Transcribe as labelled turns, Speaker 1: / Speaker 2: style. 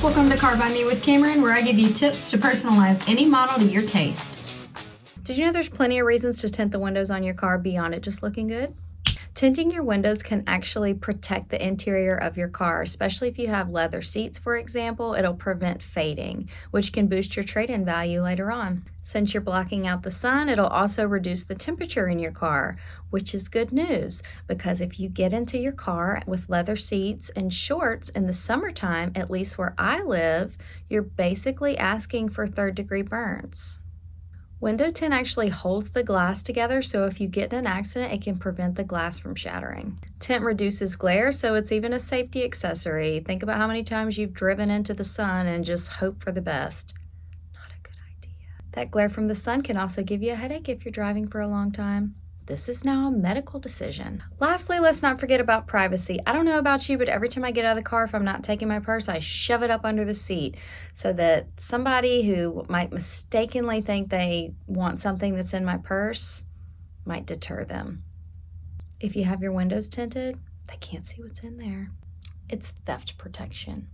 Speaker 1: Welcome to CarBuyMe with Cameron, where I give you tips to personalize any model to your taste. Did you know there's plenty of reasons to tint the windows on your car beyond it just looking good? Tinting your windows can actually protect the interior of your car, especially if you have leather seats, for example. It'll prevent fading, which can boost your trade-in value later on. Since you're blocking out the sun, it'll also reduce the temperature in your car, which is good news, because if you get into your car with leather seats and shorts in the summertime, at least where I live, you're basically asking for third-degree burns. Window tint actually holds the glass together, so if you get in an accident, it can prevent the glass from shattering. Tint reduces glare, so it's even a safety accessory. Think about how many times you've driven into the sun and just hope for the best. Not a good idea. That glare from the sun can also give you a headache if you're driving for a long time. This is now a medical decision. Lastly, let's not forget about privacy. I don't know about you, but every time I get out of the car, if I'm not taking my purse, I shove it up under the seat so that somebody who might mistakenly think they want something that's in my purse might deter them. If you have your windows tinted, they can't see what's in there. It's theft protection.